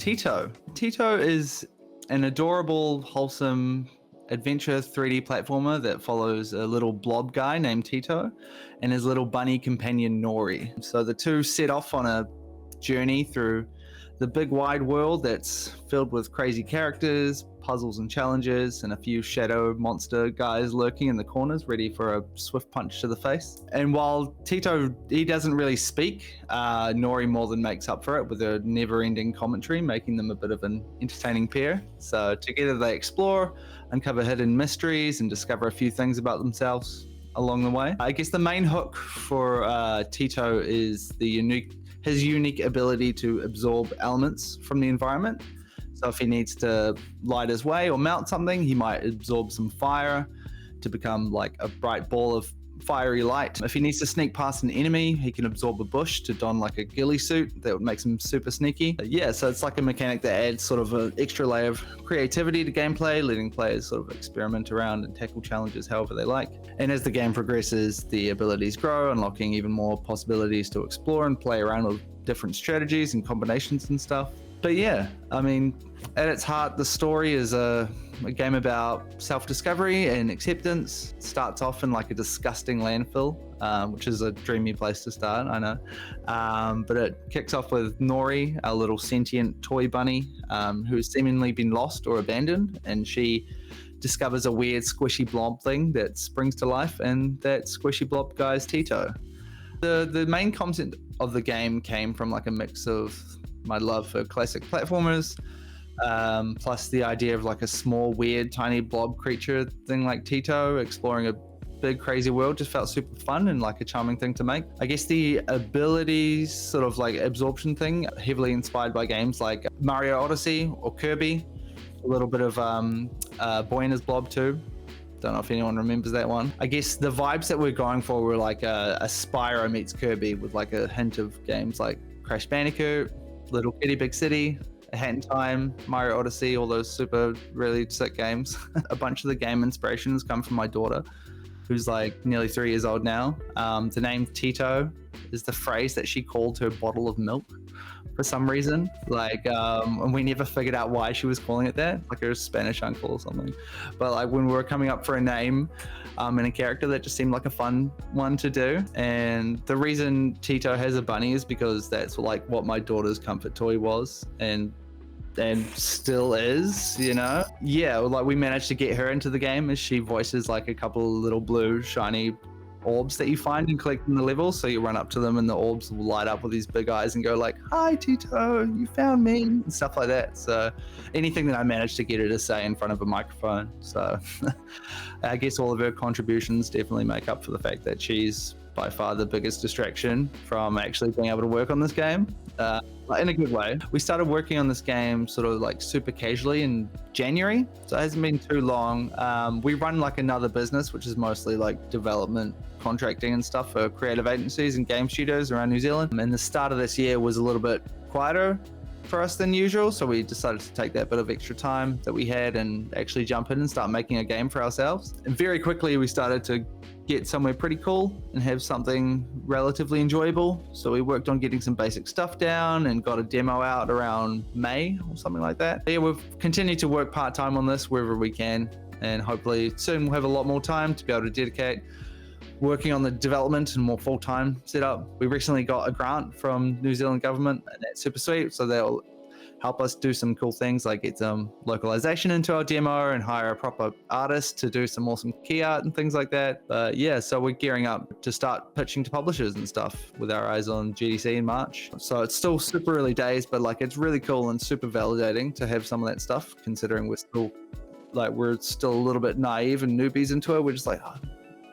Teeto. Teeto is an adorable, wholesome adventure 3D platformer that follows a little blob guy named Teeto and his little bunny companion Nori. So the two set off on a journey through the big wide world that's filled with crazy characters, puzzles and challenges, and a few shadow monster guys lurking in the corners ready for a swift punch to the face. And while Teeto, he doesn't really speak, Nori more than makes up for it with a never-ending commentary, making them a bit of an entertaining pair. So together they explore, uncover hidden mysteries, and discover a few things about themselves along the way. I guess the main hook for Teeto is his unique ability to absorb elements from the environment. So if he needs to light his way or mount something, he might absorb some fire to become like a bright ball of fiery light. If he needs to sneak past an enemy, he can absorb a bush to don like a ghillie suit that would make him super sneaky. Yeah, so it's like a mechanic that adds sort of an extra layer of creativity to gameplay, letting players sort of experiment around and tackle challenges however they like. And as the game progresses, the abilities grow, unlocking even more possibilities to explore and play around with different strategies and combinations and stuff. But yeah, I mean, at its heart, the story is a game about self-discovery and acceptance. It starts off in like a disgusting landfill, which is a dreamy place to start, I know. But it kicks off with Nori, our little sentient toy bunny, who's seemingly been lost or abandoned, and she discovers a weird squishy blob thing that springs to life, and that squishy blob guy is Teeto. The main content of the game came from like a mix of my love for classic platformers, plus the idea of like a small, weird, tiny blob creature thing like Teeto exploring a big, crazy world just felt super fun and like a charming thing to make. I guess the abilities sort of like absorption thing, heavily inspired by games like Mario Odyssey or Kirby. A little bit of Boy and His Blob too. Don't know if anyone remembers that one. I guess the vibes that we're going for were like a Spyro meets Kirby with like a hint of games like Crash Bandicoot, Little Kitty Big City, A Hat in Time, Mario Odyssey, all those super really sick games. A bunch of the game inspirations come from my daughter, who's like nearly 3 years old now. The name Teeto is the phrase that she called her bottle of milk for some reason. And we never figured out why she was calling it that, like her Spanish uncle or something. But like when we were coming up for a name and a character, that just seemed like a fun one to do. And the reason Teeto has a bunny is because that's like what my daughter's comfort toy was, and still is, you know. Yeah, like we managed to get her into the game as she voices like a couple of little blue shiny orbs that you find and collect in the level. So you run up to them and the orbs will light up with these big eyes and go like, "Hi Teeto, you found me," and stuff like that. So anything that I managed to get her to say in front of a microphone. So I guess all of her contributions definitely make up for the fact that she's by far the biggest distraction from actually being able to work on this game, in a good way. We started working on this game sort of like super casually in January, so it hasn't been too long. We run like another business, which is mostly like development, contracting and stuff for creative agencies and game studios around New Zealand. And the start of this year was a little bit quieter for us than usual, so we decided to take that bit of extra time that we had and actually jump in and start making a game for ourselves. And very quickly we started to get somewhere pretty cool and have something relatively enjoyable. So we worked on getting some basic stuff down and got a demo out around May or something like that. But yeah, we've continued to work part-time on this wherever we can, and hopefully soon we'll have a lot more time to be able to dedicate working on the development and more full-time setup. We recently got a grant from New Zealand government, and that's super sweet. So they'll help us do some cool things like get some localization into our demo and hire a proper artist to do some awesome key art and things like that. But yeah, so we're gearing up to start pitching to publishers and stuff with our eyes on GDC in March. So it's still super early days, but like it's really cool and super validating to have some of that stuff, considering we're still a little bit naive and newbies into it. We're just like,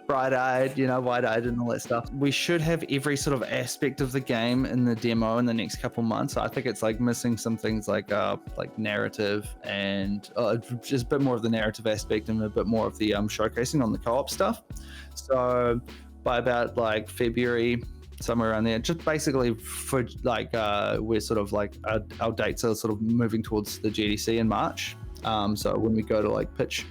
bright-eyed, wide-eyed and all that stuff. We should have every sort of aspect of the game in the demo in the next couple months. I think it's like missing some things like narrative and just a bit more of the narrative aspect and a bit more of the showcasing on the co-op stuff. So by about like February, somewhere around there, just basically for like we're sort of like our dates are sort of moving towards the GDC in March. So when we go to like pitch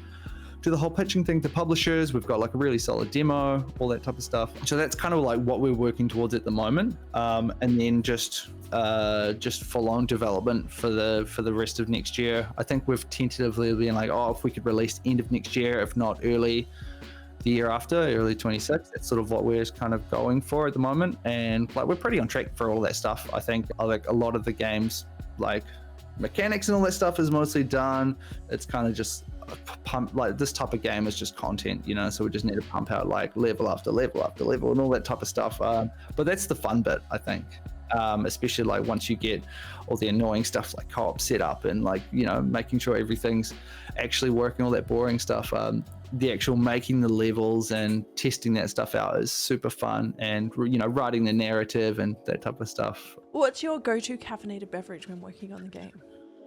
do the whole pitching thing to publishers. We've got like a really solid demo, all that type of stuff. So that's kind of like what we're working towards at the moment. And then just full on development for the rest of next year. I think we've tentatively been like, oh, if we could release end of next year, if not early the year after, early 26. That's sort of what we're kind of going for at the moment. And like, we're pretty on track for all that stuff. I think like a lot of the games, like mechanics and all that stuff is mostly done. It's kind of just pump, like this type of game is just content, you know, so we just need to pump out like level after level after level and all that type of stuff. But that's the fun bit, I think. Especially like once you get all the annoying stuff like co-op set up and like, you know, making sure everything's actually working, all that boring stuff. The actual making the levels and testing that stuff out is super fun, and, you know, writing the narrative and that type of stuff. What's your go-to caffeinated beverage when working on the game?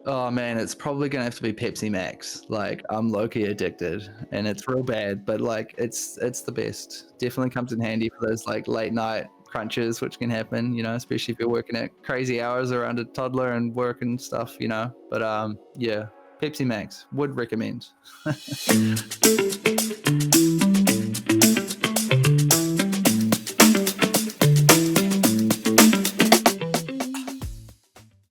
Oh man, it's probably gonna have to be Pepsi Max. Like, I'm low-key addicted and it's real bad, but like it's the best. Definitely comes in handy for those like late night crunches, which can happen, you know, especially if you're working at crazy hours around a toddler and work and stuff, you know. But yeah, Pepsi Max, would recommend.